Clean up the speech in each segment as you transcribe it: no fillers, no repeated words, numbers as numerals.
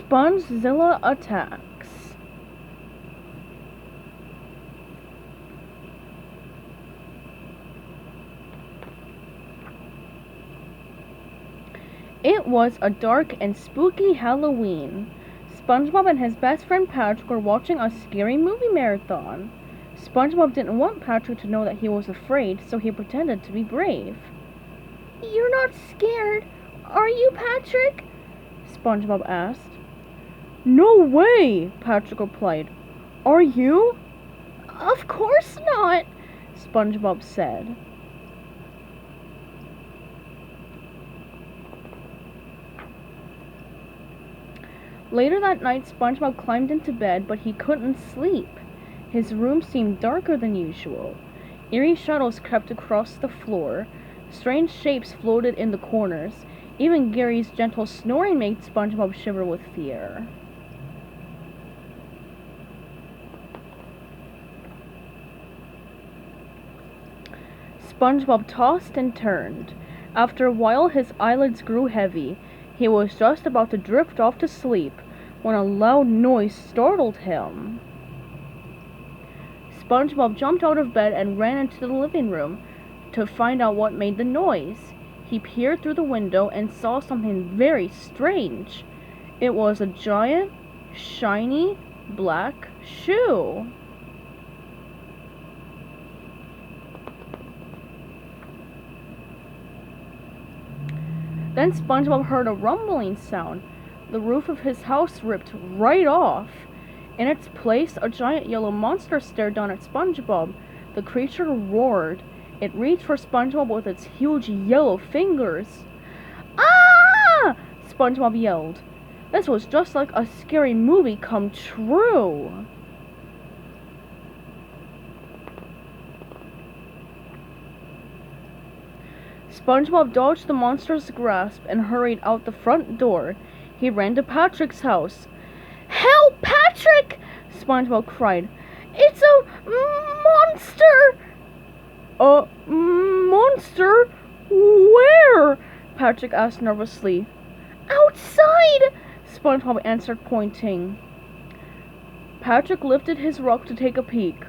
SpongeZilla Attacks. It was a dark and spooky Halloween. SpongeBob and his best friend Patrick were watching a scary movie marathon. SpongeBob didn't want Patrick to know that he was afraid, so he pretended to be brave. "You're not scared, are you, Patrick?" SpongeBob asked. "No way," Patrick replied. "Are you?" "Of course not," SpongeBob said. Later that night, SpongeBob climbed into bed, but he couldn't sleep. His room seemed darker than usual. Eerie shadows crept across the floor. Strange shapes floated in the corners. Even Gary's gentle snoring made SpongeBob shiver with fear. SpongeBob tossed and turned. After a while, his eyelids grew heavy. He was just about to drift off to sleep when a loud noise startled him. SpongeBob jumped out of bed and ran into the living room to find out what made the noise. He peered through the window and saw something very strange. It was a giant, shiny, black shoe. Then SpongeBob heard a rumbling sound. The roof of his house ripped right off. In its place, a giant yellow monster stared down at SpongeBob. The creature roared. It reached for SpongeBob with its huge yellow fingers. "Ah!" SpongeBob yelled. This was just like a scary movie come true. SpongeBob dodged the monster's grasp and hurried out the front door. He ran to Patrick's house. "Help, Patrick!" SpongeBob cried. "It's a monster!" "A monster? Where?" Patrick asked nervously. "Outside!" SpongeBob answered, pointing. Patrick lifted his rock to take a peek.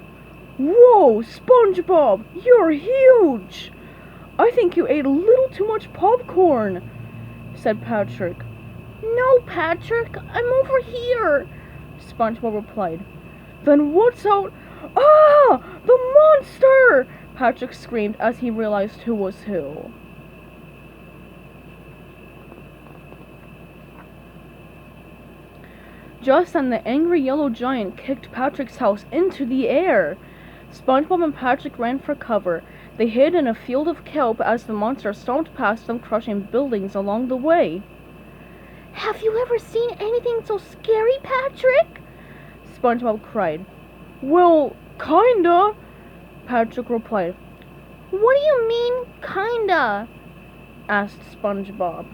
"Whoa, SpongeBob! You're huge! I think you ate a little too much popcorn," said Patrick. "No, Patrick, I'm over here," SpongeBob replied. "Then what's out—" "Ah! The monster!" Patrick screamed as he realized who was who. Just then, the angry yellow giant kicked Patrick's house into the air. SpongeBob and Patrick ran for cover. They hid in a field of kelp as the monster stomped past them, crushing buildings along the way. "Have you ever seen anything so scary, Patrick?" SpongeBob cried. "Well, kinda," Patrick replied. "What do you mean, kinda?" asked SpongeBob.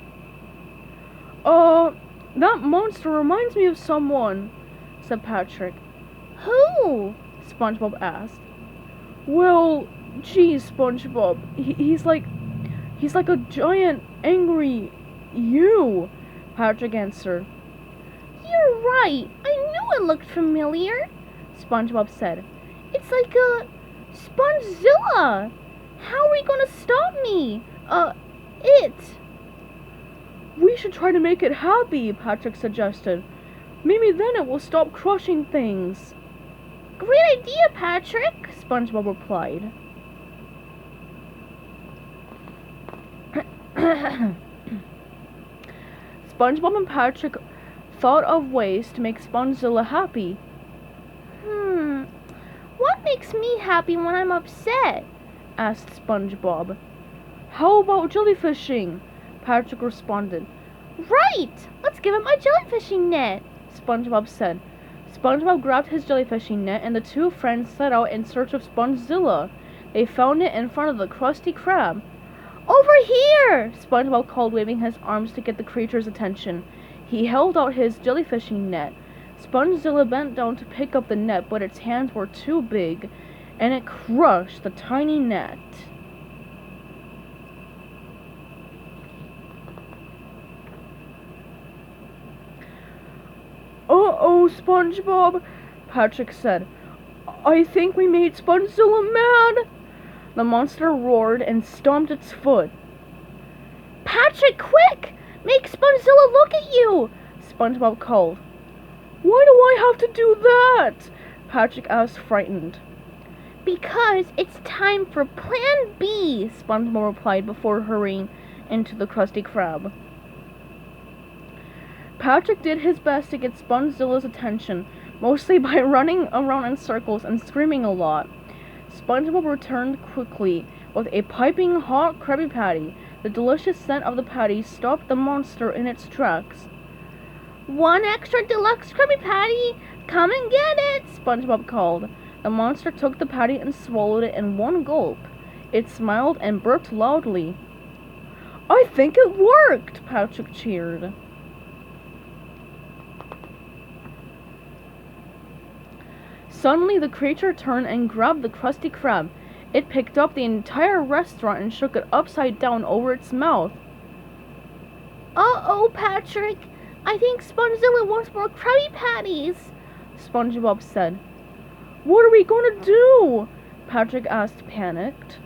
That monster reminds me of someone," said Patrick. "Who?" SpongeBob asked. "Well, geez, SpongeBob, he's like a giant, angry you," Patrick answered. "You're right. I knew it looked familiar," SpongeBob said. "It's like a SpongeZilla. How are we gonna stop me? It." "We should try to make it happy," Patrick suggested. "Maybe then it will stop crushing things." "Great idea, Patrick," SpongeBob replied. SpongeBob and Patrick thought of ways to make SpongeZilla happy. What makes me happy when I'm upset?" asked SpongeBob. "How about jellyfishing?" Patrick responded. "Right! Let's give him my jellyfishing net," SpongeBob said. SpongeBob grabbed his jellyfishing net and the two friends set out in search of SpongeZilla. They found it in front of the Krusty Krab. "Over here!" SpongeBob called, waving his arms to get the creature's attention. He held out his jellyfishing net. SpongeZilla bent down to pick up the net, but its hands were too big, and it crushed the tiny net. Uh-oh, SpongeBob, Patrick said. I think we made SpongeZilla mad. The monster roared and stomped its foot. Patrick, quick! Make SpongeZilla look at you! SpongeBob called. Why do I have to do that? Patrick asked, frightened. Because it's time for Plan B, SpongeBob replied before hurrying into the Krusty Krab. Patrick did his best to get SpongeZilla's attention, mostly by running around in circles and screaming a lot. SpongeBob returned quickly with a piping hot Krabby Patty. The delicious scent of the patty stopped the monster in its tracks. One extra deluxe Krabby Patty! Come and get it! SpongeBob called. The monster took the patty and swallowed it in one gulp. It smiled and burped loudly. I think it worked! Patrick cheered. Suddenly, the creature turned and grabbed the Krusty Krab. It picked up the entire restaurant and shook it upside down over its mouth. Uh-oh, Patrick! I think SpongeZilla wants more Krabby Patties! SpongeBob said. What are we going to do? Patrick asked, panicked.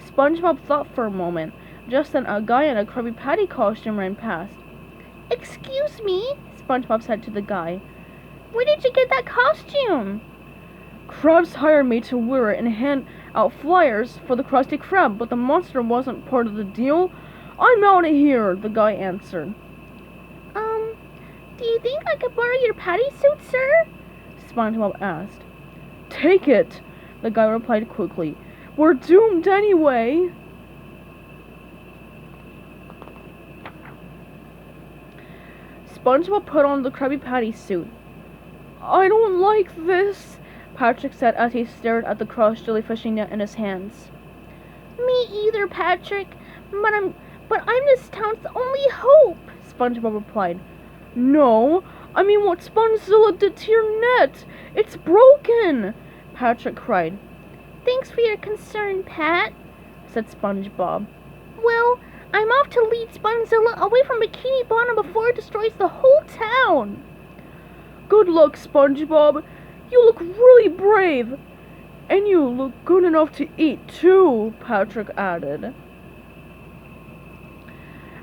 SpongeBob thought for a moment. Just then, a guy in a Krabby Patty costume ran past. Excuse me, SpongeBob said to the guy. Where did you get that costume? Krabs hired me to wear it and hand out flyers for the Krusty Krab, but the monster wasn't part of the deal. I'm out of here, the guy answered. Do you think I could borrow your patty suit, sir? SpongeBob asked. Take it, the guy replied quickly. We're doomed anyway. SpongeBob put on the Krabby Patty suit. I don't like this, Patrick said as he stared at the crushed jellyfishing net in his hands. Me either, Patrick, but I'm this town's only hope, SpongeBob replied. No, I mean what SpongeZilla did to your net. It's broken, Patrick cried. Thanks for your concern, Pat, said SpongeBob. Well, I'm off to lead SpongeZilla away from Bikini Bottom before it destroys the whole town. Good luck, SpongeBob. You look really brave. And you look good enough to eat, too, Patrick added.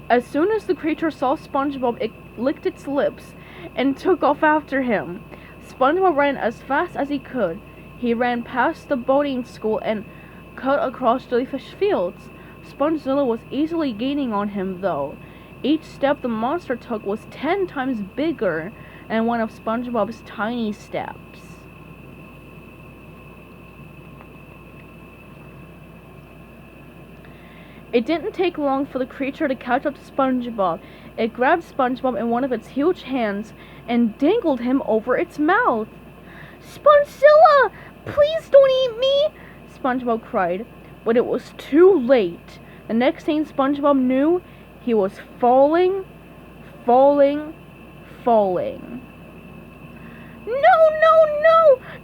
As soon as the creature saw SpongeBob, it licked its lips and took off after him. SpongeBob ran as fast as he could. He ran past the boating school and cut across jellyfish fields. SpongeZilla was easily gaining on him, though. Each step the monster took was 10 times bigger than one of SpongeBob's tiny steps. It didn't take long for the creature to catch up to SpongeBob. It grabbed SpongeBob in one of its huge hands and dangled him over its mouth. SpongeZilla! Please don't eat me! SpongeBob cried, but it was too late. The next thing SpongeBob knew, he was falling. No!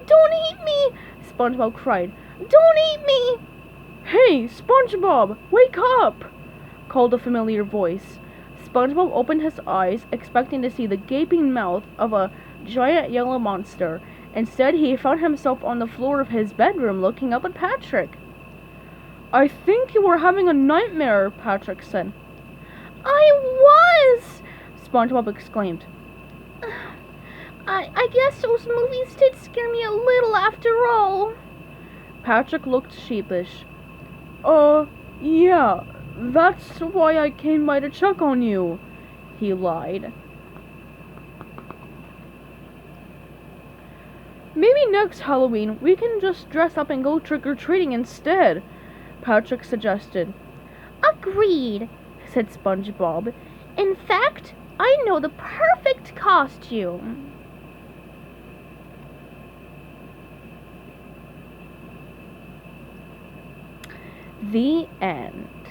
Don't eat me! SpongeBob cried. Don't eat me! Hey, SpongeBob, wake up! Called a familiar voice. SpongeBob opened his eyes, expecting to see the gaping mouth of a giant yellow monster. Instead, he found himself on the floor of his bedroom looking up at Patrick. I think you were having a nightmare, Patrick said. I was! SpongeBob exclaimed. I guess those movies did scare me a little after all. Patrick looked sheepish. Yeah, that's why I came by to check on you, he lied. Maybe next Halloween we can just dress up and go trick-or-treating instead, Patrick suggested. Agreed, said SpongeBob. In fact, I know the perfect costume. The end.